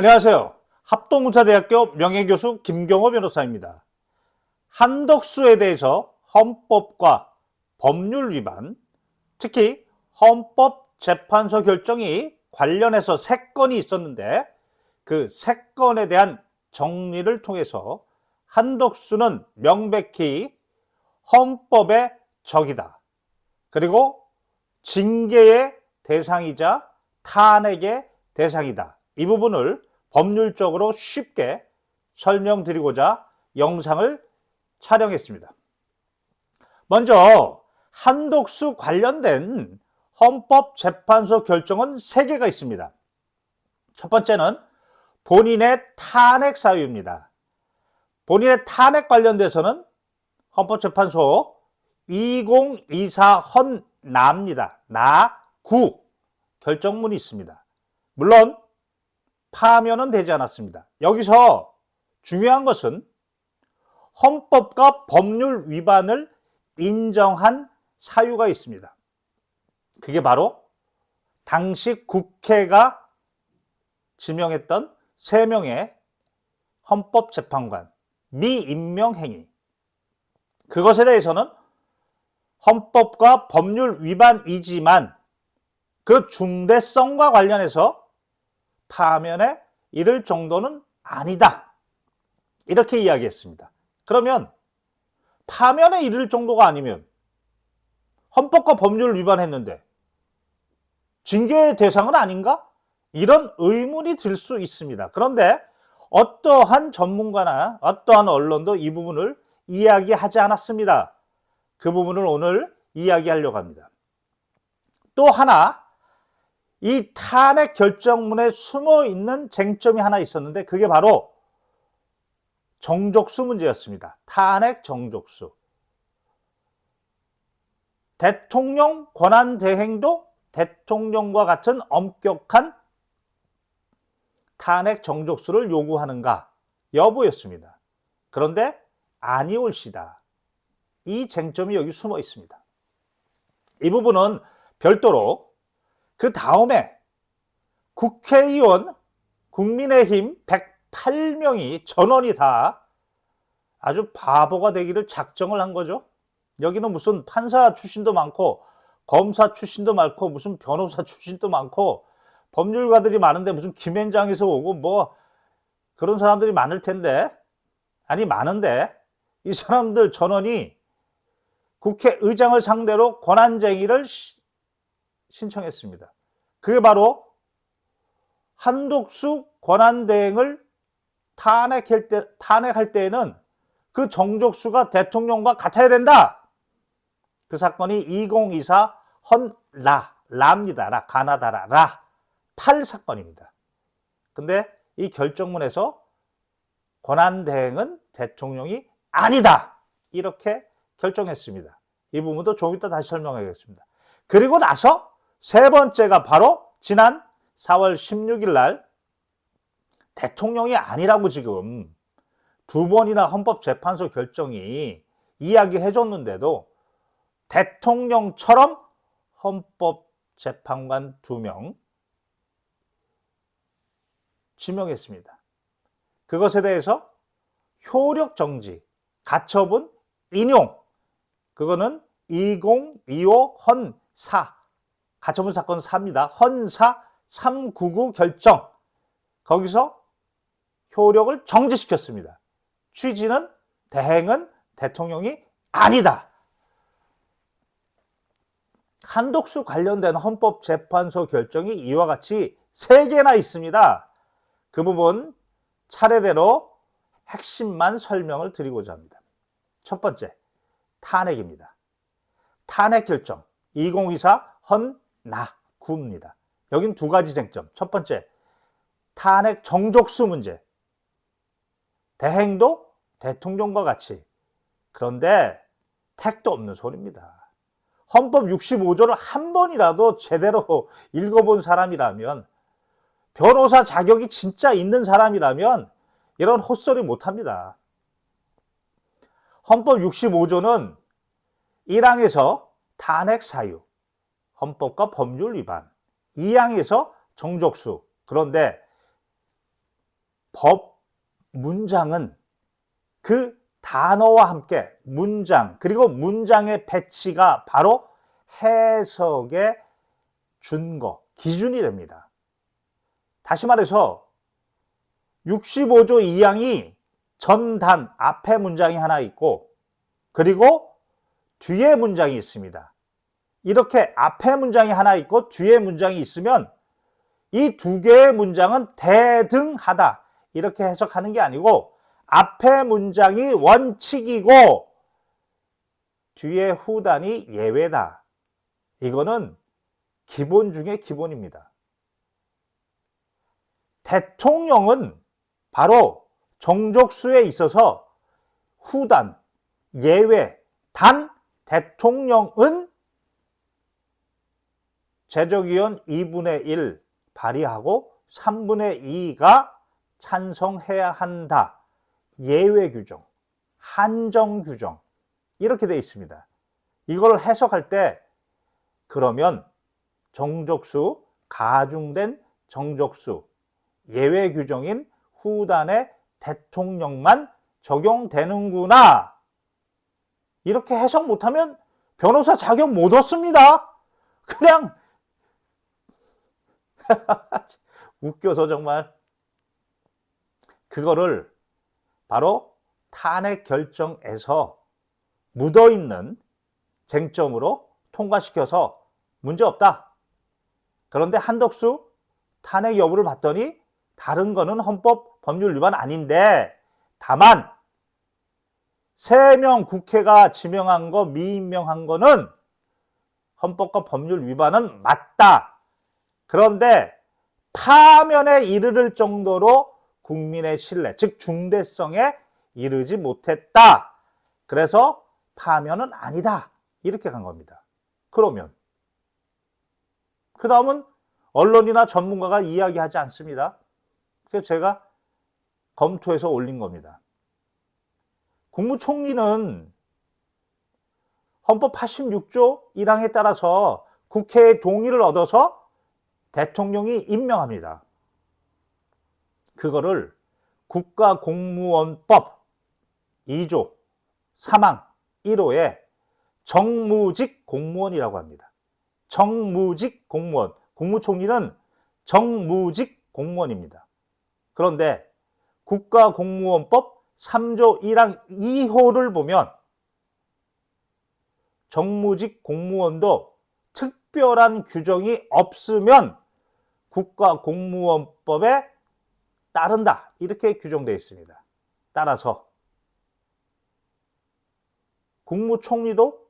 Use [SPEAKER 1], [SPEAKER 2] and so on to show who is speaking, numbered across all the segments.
[SPEAKER 1] 안녕하세요. 합동문사대학교 명예교수 김경호 변호사입니다. 한덕수에 대해서 헌법과 법률 위반, 특히 헌법재판소 결정이 관련해서 3건이 있었는데 그 3건에 대한 정리를 통해서 한덕수는 명백히 헌법의 적이다. 그리고 징계의 대상이자 탄핵의 대상이다. 이 부분을 법률적으로 쉽게 설명드리고자 영상을 촬영했습니다. 먼저 한덕수 관련된 헌법재판소 결정은 3개가 있습니다. 첫 번째는 본인의 탄핵 사유입니다. 본인의 탄핵 관련돼서는 헌법재판소 2024 헌나입니다. 나9 결정문이 있습니다. 물론 파면은 되지 않았습니다. 여기서 중요한 것은 헌법과 법률 위반을 인정한 사유가 있습니다. 그게 바로 당시 국회가 지명했던 3명의 헌법재판관 미임명 행위. 그것에 대해서는 헌법과 법률 위반이지만 그 중대성과 관련해서 파면에 이를 정도는 아니다. 이렇게 이야기했습니다. 그러면 파면에 이를 정도가 아니면 헌법과 법률을 위반했는데 징계의 대상은 아닌가? 이런 의문이 들 수 있습니다. 그런데 어떠한 전문가나 어떠한 언론도 이 부분을 이야기하지 않았습니다. 그 부분을 오늘 이야기하려고 합니다. 또 하나, 이 탄핵 결정문에 숨어 있는 쟁점이 하나 있었는데 그게 바로 정족수 문제였습니다. 탄핵 정족수. 대통령 권한 대행도 대통령과 같은 엄격한 탄핵 정족수를 요구하는가 여부였습니다. 그런데 아니올시다. 이 쟁점이 여기 숨어 있습니다. 이 부분은 별도로 그 다음에 국회의원 국민의힘 108명이 전원이 다 아주 바보가 되기를 작정을 한 거죠. 여기는 무슨 판사 출신도 많고 검사 출신도 많고 무슨 변호사 출신도 많고 법률가들이 많은데 무슨 김현장에서 오고 뭐 그런 사람들이 많을 텐데, 아니 많은데 이 사람들 전원이 국회의장을 상대로 권한쟁의를 신청했습니다. 그게 바로 한덕수 권한대행을 탄핵할 때에는 그 정족수가 대통령과 같아야 된다. 그 사건이 2024 헌라입니다. 라 가나다라 라 8 사건입니다. 근데 이 결정문에서 권한대행은 대통령이 아니다. 이렇게 결정했습니다. 이 부분도 좀 이따 다시 설명하겠습니다. 그리고 나서 3번째가 바로 지난 4월 16일 날 대통령이 아니라고 지금 2번이나 헌법재판소 결정이 이야기해 줬는데도 대통령처럼 헌법재판관 2명 지명했습니다. 그것에 대해서 효력 정지, 가처분 인용, 그거는 2025 헌4, 가처분 사건 4입니다. 헌사 399 결정, 거기서 효력을 정지시켰습니다. 취지는 대행은 대통령이 아니다. 한덕수 관련된 헌법재판소 결정이 이와 같이 3개나 있습니다. 그 부분 차례대로 핵심만 설명을 드리고자 합니다. 첫 번째, 탄핵입니다. 탄핵 결정 2024 헌나9입니다. 여긴 2가지 쟁점. 첫 번째, 탄핵 정족수 문제. 대행도 대통령과 같이. 그런데 택도 없는 소리입니다. 헌법 65조를 한 번이라도 제대로 읽어본 사람이라면, 변호사 자격이 진짜 있는 사람이라면 이런 헛소리 못합니다. 헌법 65조는 1항에서 탄핵 사유, 헌법과 법률 위반, 2항에서 정족수. 그런데 법 문장은 그 단어와 함께 문장, 그리고 문장의 배치가 바로 해석의 준거, 기준이 됩니다. 다시 말해서 65조 2항이 전단 앞에 문장이 하나 있고 그리고 뒤에 문장이 있습니다. 이렇게 앞에 문장이 하나 있고 뒤에 문장이 있으면 이 두 개의 문장은 대등하다 이렇게 해석하는 게 아니고 앞에 문장이 원칙이고 뒤에 후단이 예외다. 이거는 기본 중에 기본입니다. 대통령은 바로 정족수에 있어서 후단, 예외, 단 대통령은 제적위원 2분의 1 발의하고 3분의 2가 찬성해야 한다. 예외 규정, 한정 규정 이렇게 되어 있습니다. 이걸 해석할 때 그러면 정족수, 가중된 정족수, 예외 규정인 후단의 대통령만 적용되는구나. 이렇게 해석 못하면 변호사 자격 못 얻습니다. 그냥 웃겨서 정말. 그거를 바로 탄핵 결정에서 묻어있는 쟁점으로 통과시켜서 문제없다. 그런데 한덕수 탄핵 여부를 봤더니 다른 거는 헌법 법률 위반 아닌데 다만 3명 국회가 지명한 거 미임명한 거는 헌법과 법률 위반은 맞다. 그런데 파면에 이르를 정도로 국민의 신뢰, 즉 중대성에 이르지 못했다. 그래서 파면은 아니다. 이렇게 간 겁니다. 그러면 그 다음은 언론이나 전문가가 이야기하지 않습니다. 그래서 제가 검토해서 올린 겁니다. 국무총리는 헌법 86조 1항에 따라서 국회의 동의를 얻어서 대통령이 임명합니다. 그거를 국가공무원법 2조 3항 1호에 정무직 공무원이라고 합니다. 정무직 공무원. 국무총리는 정무직 공무원입니다. 그런데 국가공무원법 3조 1항 2호를 보면 정무직 공무원도 특별한 규정이 없으면 국가공무원법에 따른다. 이렇게 규정되어 있습니다. 따라서 국무총리도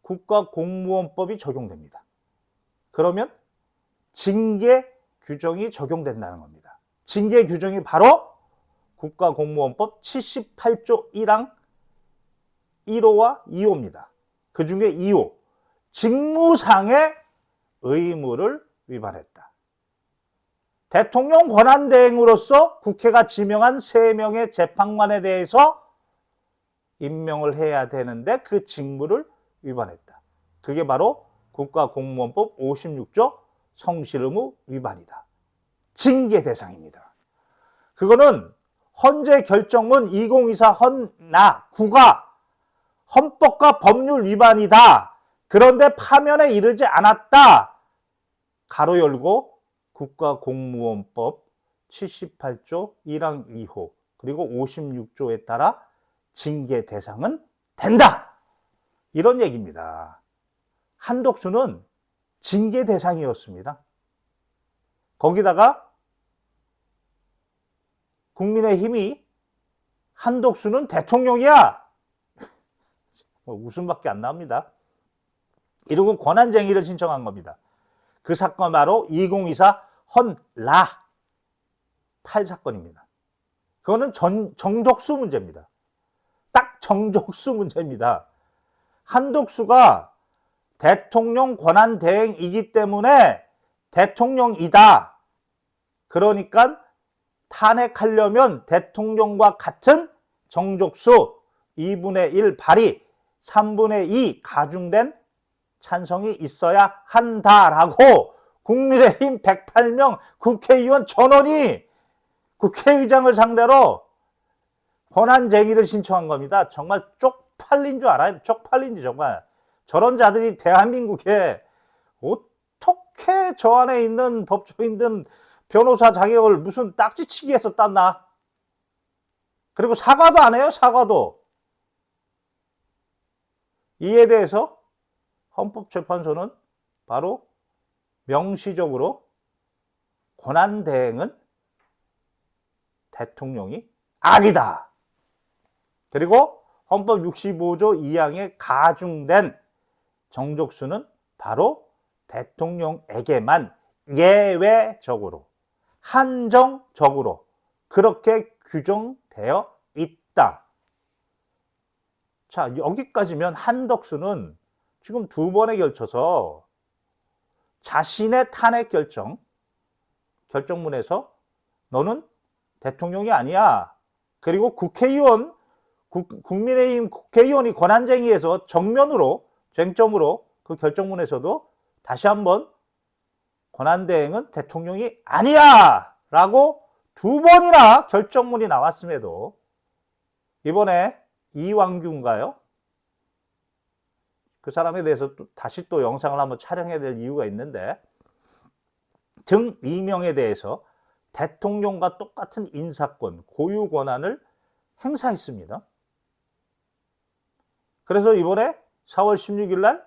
[SPEAKER 1] 국가공무원법이 적용됩니다. 그러면 징계 규정이 적용된다는 겁니다. 징계 규정이 바로 국가공무원법 78조 1항 1호와 2호입니다. 그 중에 2호, 직무상의 의무를 위반했다. 대통령 권한대행으로서 국회가 지명한 3명의 재판관에 대해서 임명을 해야 되는데 그 직무를 위반했다. 그게 바로 국가공무원법 56조 성실의무 위반이다. 징계 대상입니다. 그거는 헌재 결정문 2024 헌나 9가 헌법과 법률 위반이다. 그런데 파면에 이르지 않았다. 가로 열고 국가공무원법 78조 1항 2호 그리고 56조에 따라 징계 대상은 된다. 이런 얘기입니다. 한덕수는 징계 대상이었습니다. 거기다가 국민의힘이 한덕수는 대통령이야. 웃음밖에 안 나옵니다. 이러고 권한쟁의를 신청한 겁니다. 그 사건 바로 2024 헌라 8사건입니다. 그거는 정족수 문제입니다. 딱 정족수 문제입니다. 한덕수가 대통령 권한대행이기 때문에 대통령이다. 그러니까 탄핵하려면 대통령과 같은 정족수 2분의 1 발의, 3분의 2 가중된 찬성이 있어야 한다라고 국민의힘 108명 국회의원 전원이 국회의장을 상대로 권한쟁의를 신청한 겁니다. 정말 쪽팔린 줄 알아요? 쪽팔린지 정말. 저런 자들이 대한민국에 어떻게 저 안에 있는 법조인들 변호사 자격을 무슨 딱지치기해서 땄나? 그리고 사과도 안 해요, 사과도. 이에 대해서 헌법재판소는 바로 명시적으로 권한대행은 대통령이 아니다. 그리고 헌법 65조 2항에 가중된 정족수는 바로 대통령에게만 예외적으로, 한정적으로 그렇게 규정되어 있다. 자, 여기까지면 한덕수는 지금 2번에 걸쳐서 자신의 탄핵 결정문에서 너는 대통령이 아니야. 그리고 국민의힘 국회의원이 권한쟁의에서 정면으로, 쟁점으로 그 결정문에서도 다시 한번 권한대행은 대통령이 아니야! 라고 2번이나 결정문이 나왔음에도 이번에 이완규인가요? 그 사람에 대해서 다시 또 영상을 한번 촬영해야 될 이유가 있는데 등 이명에 대해서 대통령과 똑같은 인사권, 고유 권한을 행사했습니다. 그래서 이번에 4월 16일 날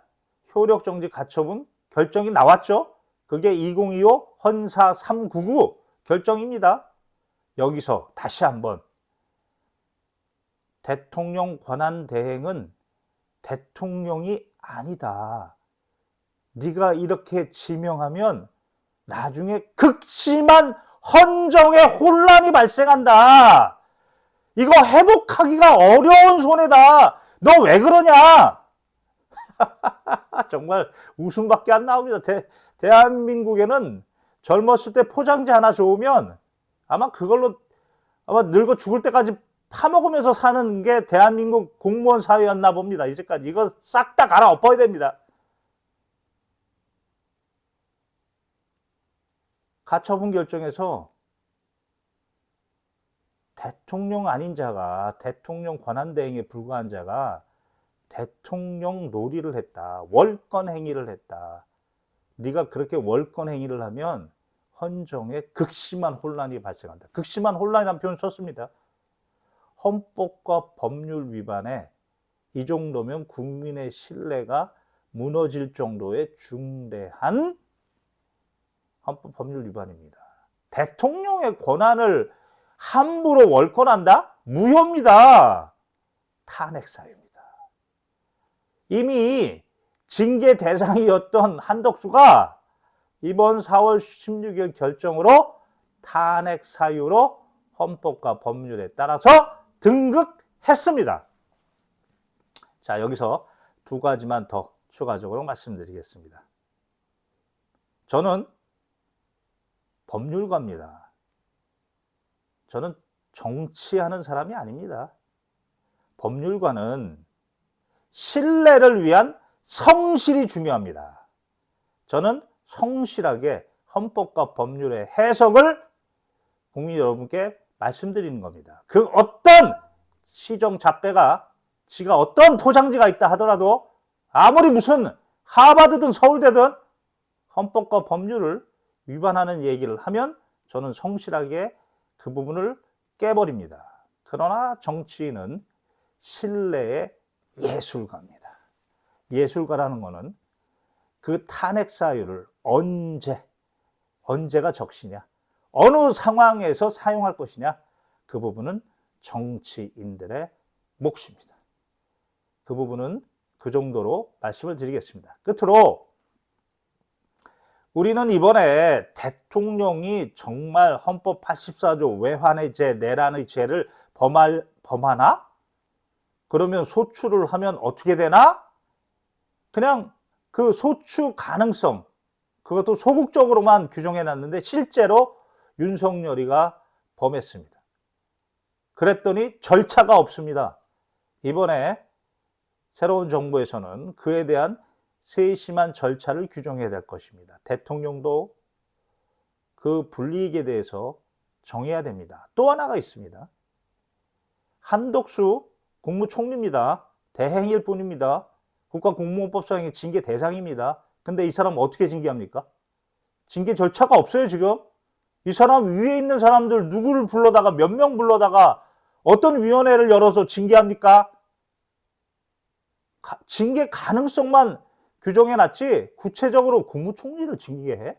[SPEAKER 1] 효력정지 가처분 결정이 나왔죠. 그게 2025 헌사 399 결정입니다. 여기서 다시 한번 대통령 권한 대행은 대통령이 아니다. 네가 이렇게 지명하면 나중에 극심한 헌정의 혼란이 발생한다. 이거 회복하기가 어려운 손해다. 너 왜 그러냐? 정말 웃음밖에 안 나옵니다. 대한민국에는 젊었을 때 포장지 하나 좋으면 아마 그걸로 아마 늙어 죽을 때까지 파먹으면서 사는 게 대한민국 공무원 사회였나 봅니다. 이제까지 이거 싹 다 갈아엎어야 됩니다. 가처분 결정에서 대통령 아닌 자가, 대통령 권한대행에 불과한 자가 대통령 놀이를 했다. 월권 행위를 했다. 네가 그렇게 월권 행위를 하면 헌정에 극심한 혼란이 발생한다. 극심한 혼란이라는 표현 썼습니다. 헌법과 법률 위반에 이 정도면 국민의 신뢰가 무너질 정도의 중대한 헌법 법률 위반입니다. 대통령의 권한을 함부로 월권한다? 무효입니다. 탄핵 사유입니다. 이미 징계 대상이었던 한덕수가 이번 4월 16일 결정으로 탄핵 사유로 헌법과 법률에 따라서 등극했습니다. 자, 여기서 2가지만 더 추가적으로 말씀드리겠습니다. 저는 법률가입니다. 저는 정치하는 사람이 아닙니다. 법률가는 신뢰를 위한 성실이 중요합니다. 저는 성실하게 헌법과 법률의 해석을 국민 여러분께 말씀드리는 겁니다. 그 어떤 시정잡배가 지가 어떤 포장지가 있다 하더라도 아무리 무슨 하버드든 서울대든 헌법과 법률을 위반하는 얘기를 하면 저는 성실하게 그 부분을 깨버립니다. 그러나 정치인은 신뢰의 예술가입니다. 예술가라는 것은 그 탄핵 사유를 언제가 적시냐, 어느 상황에서 사용할 것이냐, 그 부분은 정치인들의 몫입니다. 그 부분은 그 정도로 말씀을 드리겠습니다. 끝으로 우리는 이번에 대통령이 정말 헌법 84조 외환의 죄, 내란의 죄를 범하나? 그러면 소추를 하면 어떻게 되나? 그냥 그 소추 가능성, 그것도 소극적으로만 규정해 놨는데 실제로 윤석열이가 범했습니다. 그랬더니 절차가 없습니다. 이번에 새로운 정부에서는 그에 대한 세심한 절차를 규정해야 될 것입니다. 대통령도 그 불이익에 대해서 정해야 됩니다. 또 하나가 있습니다. 한덕수 국무총리입니다. 대행일 뿐입니다. 국가공무원법상의 징계 대상입니다. 근데 이 사람 어떻게 징계합니까? 징계 절차가 없어요, 지금. 이 사람 위에 있는 사람들 누구를 불러다가 몇 명 불러다가 어떤 위원회를 열어서 징계합니까? 징계 가능성만 규정해놨지 구체적으로 국무총리를 징계해?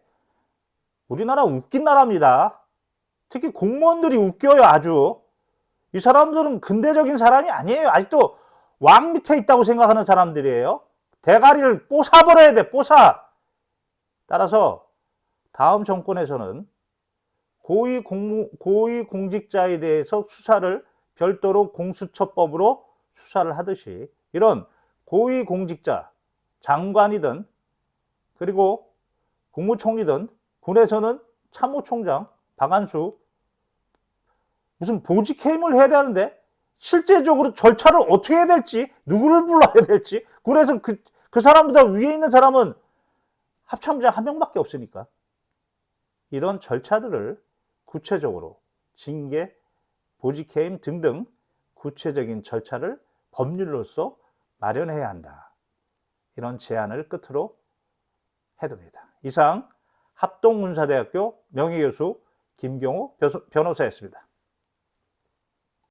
[SPEAKER 1] 우리나라 웃긴 나라입니다. 특히 공무원들이 웃겨요, 아주. 이 사람들은 근대적인 사람이 아니에요. 아직도 왕 밑에 있다고 생각하는 사람들이에요. 대가리를 뽀사버려야 돼, 뽀사. 따라서 다음 정권에서는 고위공직자에 대해서 수사를 별도로 공수처법으로 수사를 하듯이 이런 고위공직자, 장관이든 그리고 국무총리든 군에서는 참모총장, 박안수 무슨 보직해임을 해야 되는데 실제적으로 절차를 어떻게 해야 될지, 누구를 불러야 될지, 그래서 그 사람보다 위에 있는 사람은 합참장 한 명밖에 없으니까 이런 절차들을 구체적으로 징계, 보직해임 등등 구체적인 절차를 법률로서 마련해야 한다. 이런 제안을 끝으로 해둡니다. 이상 합동문사대학교 명예교수 김경호 변호사였습니다.